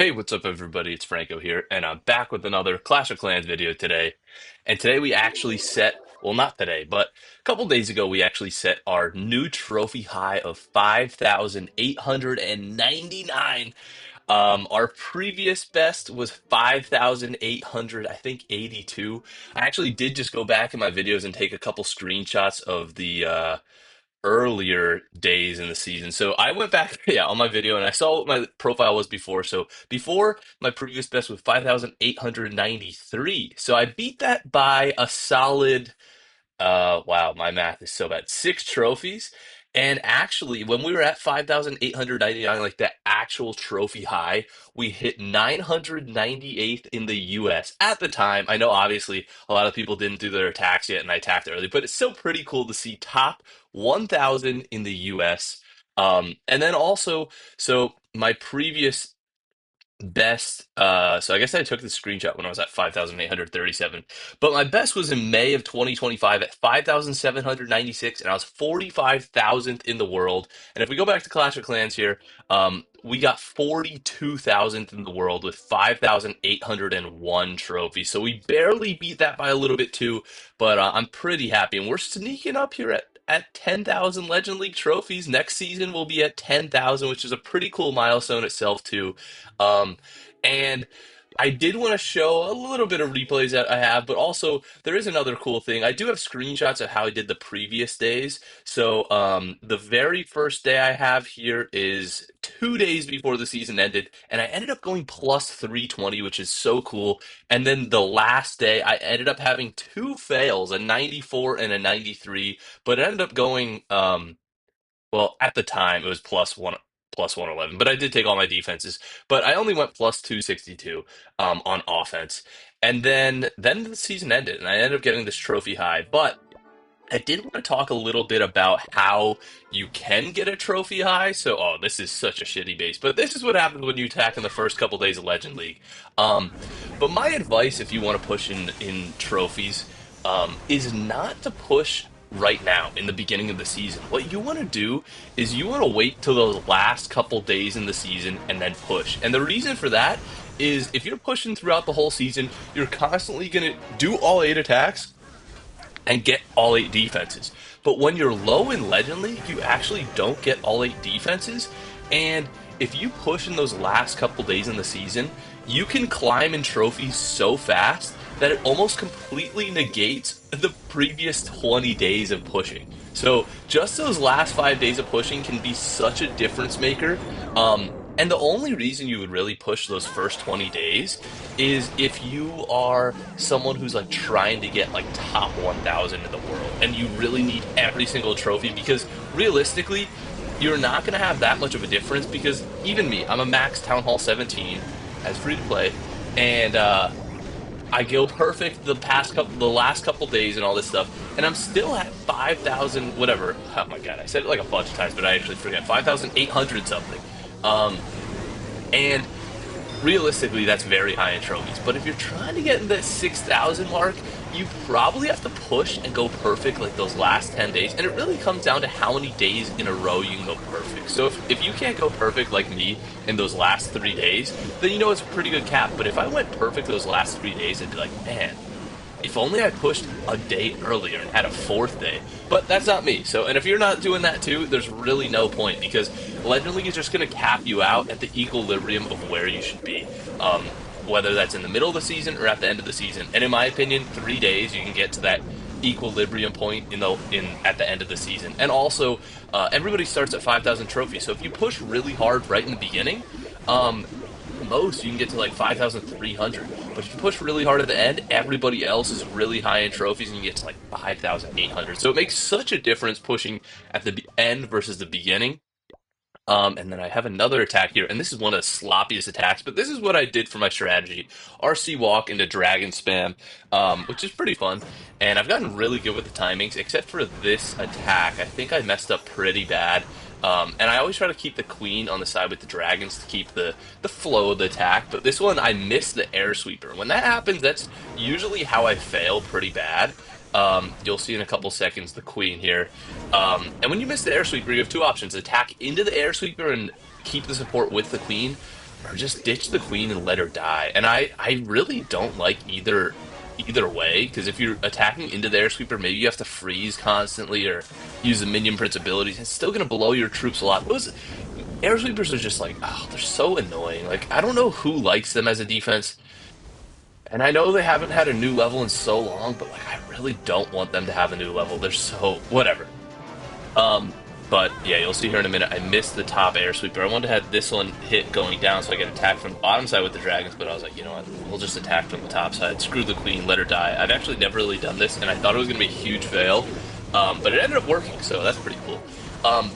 Hey, what's up, everybody? It's Franco here, and I'm back with another Clash of Clans video today. And today we actually well, not today, but a couple days ago, we actually set our new trophy high of 5,899. Our previous best was 5,800, I think 82. I actually did just go back in my videos and take a couple screenshots of the earlier days in the season. So I went back, yeah, on my video and I saw what my profile was before. So before my previous best was 5,893. So I beat that by a solid wow, my math is so bad. Six trophies. And actually, when we were at 5,899, like the actual trophy high, we hit 998th in the US at the time. I know obviously a lot of people didn't do their attacks yet, and I attacked early, but it's still pretty cool to see top 1,000 in the US. And then also, so my previous best so I guess I took the screenshot when I was at 5,837, but my best was in May of 2025 at 5,796, and I was 45,000th in the world. And if we go back to Clash of Clans here, we got 42,000th in the world with 5,801 trophies, so we barely beat that by a little bit too. But I'm pretty happy, and we're sneaking up here at 10,000 Legend League trophies. Next season we'll be at 10,000, which is a pretty cool milestone itself too. um, and I did want to show a little bit of replays that I have, but also there is another cool thing. I do have screenshots of how I did the previous days. So the very first day I have here is 2 days before the season ended, and I ended up going plus 320, which is so cool. And then the last day, I ended up having two fails, a 94 and a 93, but it ended up going well, at the time it was plus 111, but I did take all my defenses. But I only went plus 262 on offense. And then the season ended and I ended up getting this trophy high. But I did want to talk a little bit about how you can get a trophy high. So, oh, this is such a shitty base, but this is what happens when you attack in the first couple days of Legend League. Um, but my advice, if you want to push in trophies, is not to push right now in the beginning of the season. What you want to do is you want to wait till those last couple days in the season and then push. And the reason for that is if you're pushing throughout the whole season, you're constantly going to do all eight attacks and get all eight defenses. But when you're low in Legend League, you actually don't get all eight defenses. And if you push in those last couple days in the season, you can climb in trophies so fast that it almost completely negates the previous 20 days of pushing. So just those last 5 days of pushing can be such a difference maker. And the only reason you would really push those first 20 days is if you are someone who's like trying to get like top 1,000 in the world and you really need every single trophy, because realistically, you're not going to have that much of a difference. Because even me, I'm a max Town Hall 17 as free to play, and I go perfect the last couple days and all this stuff, and I'm still at 5,000 whatever. Oh my god, I said it like a bunch of times, but I actually forget 5,800 something. Um, and realistically, that's very high in trophies. But if you're trying to get in the 6,000 mark, you probably have to push and go perfect like those last 10 days. And it really comes down to how many days in a row you can go perfect. So if you can't go perfect like me in those last 3 days, then you know it's a pretty good cap. But if I went perfect those last 3 days, I'd be like, man, if only I pushed a day earlier and had a fourth day. But that's not me. So, and if you're not doing that too, there's really no point, because Legend League is just going to cap you out at the equilibrium of where you should be. Um, whether that's in the middle of the season or at the end of the season. And in my opinion, 3 days you can get to that equilibrium point in at the end of the season. And also, everybody starts at 5,000 trophies. So if you push really hard right in the beginning, um, most you can get to like 5,300. But if you push really hard at the end, everybody else is really high in trophies and you get to like 5,800. So it makes such a difference pushing at the end versus the beginning. And then I have another attack here, and this is one of the sloppiest attacks, but this is what I did for my strategy. RC walk into dragon spam, which is pretty fun. And I've gotten really good with the timings, except for this attack. I think I messed up pretty bad. And I always try to keep the queen on the side with the dragons to keep the flow of the attack. But this one, I missed the air sweeper. When that happens, that's usually how I fail pretty bad. You'll see in a couple seconds the queen here. And when you miss the air sweeper, you have two options: attack into the air sweeper and keep the support with the queen, or just ditch the queen and let her die. And I really don't like either way, because if you're attacking into the air sweeper, maybe you have to freeze constantly or use the minion prince abilities. It's still going to blow your troops a lot. Those air sweepers are just like, oh, they're so annoying. Like, I don't know who likes them as a defense. And I know they haven't had a new level in so long, but like I really don't want them to have a new level. They're so whatever. Um, but yeah, you'll see here in a minute. I missed the top air sweeper. I wanted to have this one hit going down so I could attack from the bottom side with the dragons, but I was like, you know what? We'll just attack from the top side. Screw the queen, let her die. I've actually never really done this, and I thought it was gonna be a huge fail. But it ended up working, so that's pretty cool. Um,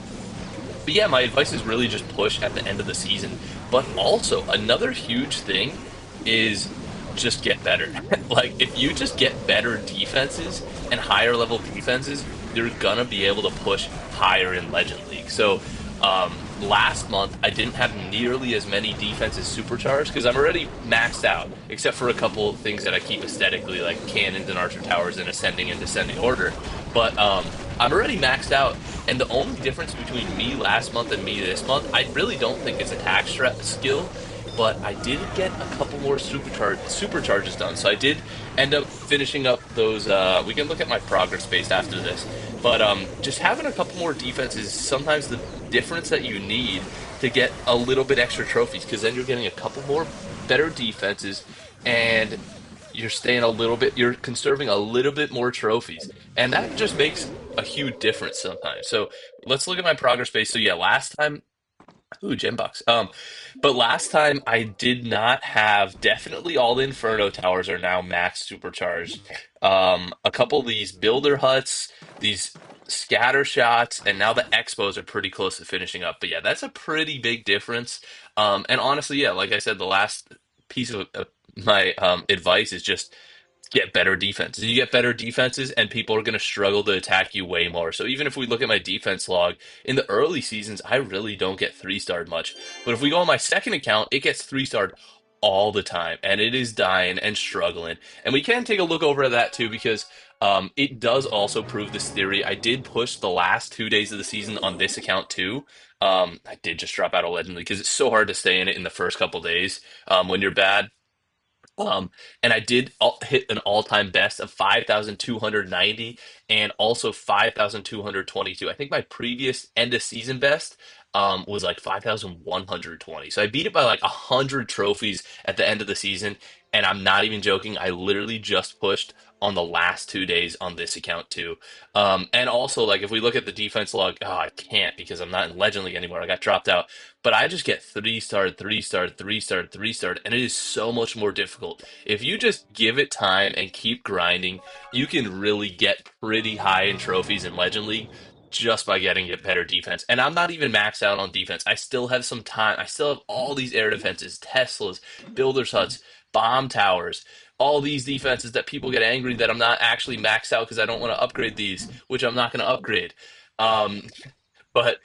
but yeah, my advice is really just push at the end of the season. But also, another huge thing is just get better. Like, if you just get better defenses and higher level defenses, you're gonna be able to push higher in Legend League. So, last month, I didn't have nearly as many defenses supercharged because I'm already maxed out, except for a couple of things that I keep aesthetically, like cannons and archer towers in ascending and descending order. But I'm already maxed out, and the only difference between me last month and me this month, I really don't think it's attack skill, but I did get a couple more supercharges done. So I did end up finishing up those. We can look at my progress based after this, but just having a couple more defenses is sometimes the difference that you need to get a little bit extra trophies, because then you're getting a couple more better defenses, and you're staying a little bit, you're conserving a little bit more trophies, and that just makes a huge difference sometimes. So let's look at my progress base. So yeah, last time, ooh, gem box. But last time I did not have, definitely all the Inferno towers are now max supercharged. A couple of these builder huts, these scatter shots, and now the expos are pretty close to finishing up. But yeah, that's a pretty big difference. And honestly, yeah, like I said, the last piece of my advice is just get better defenses. You get better defenses, and people are going to struggle to attack you way more. So even if we look at my defense log in the early seasons, I really don't get three-starred much. But if we go on my second account, it gets three-starred all the time, and it is dying and struggling. And we can take a look over at that too, because it does also prove this theory. I did push the last 2 days of the season on this account too. I did just drop out of Legend League because it's so hard to stay in it in the first couple days when you're bad. And I did hit an all-time best of 5,290 and also 5,222. I think my previous end of season best was like 5,120. So I beat it by like 100 trophies at the end of the season. And I'm not even joking. I literally just pushed on the last 2 days on this account too. And also, like, if we look at the defense log, oh, I can't because I'm not in Legend League anymore. I got dropped out, but I just get three-starred, three-starred, three-starred, three-starred, and it is so much more difficult. If you just give it time and keep grinding, you can really get pretty high in trophies in Legend League just by getting it better defense. And I'm not even maxed out on defense. I still have some time. I still have all these air defenses, Teslas, builders huts, bomb towers, all these defenses that people get angry that I'm not actually maxed out because I don't want to upgrade these, which I'm not going to upgrade. Um, but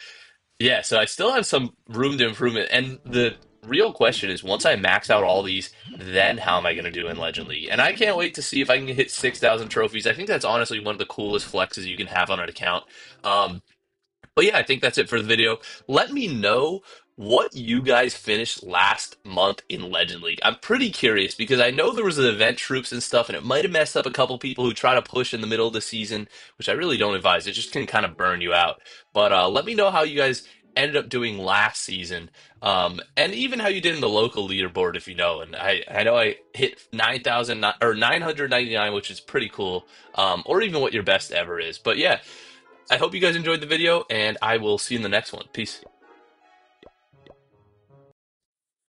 yeah, so I still have some room to improvement. And the real question is, once I max out all these, then how am I going to do in Legend League? And I can't wait to see if I can hit 6,000 trophies. I think that's honestly one of the coolest flexes you can have on an account. Um, but yeah, I think that's it for the video. Let me know what you guys finished last month in Legend League. I'm pretty curious because I know there was an event troops and stuff, and it might have messed up a couple people who try to push in the middle of the season, which I really don't advise. It just can kind of burn you out. But let me know how you guys ended up doing last season, and even how you did in the local leaderboard if you know. And I know I hit 9,000 or 999, which is pretty cool, or even what your best ever is. But yeah. I hope you guys enjoyed the video, and I will see you in the next one. Peace.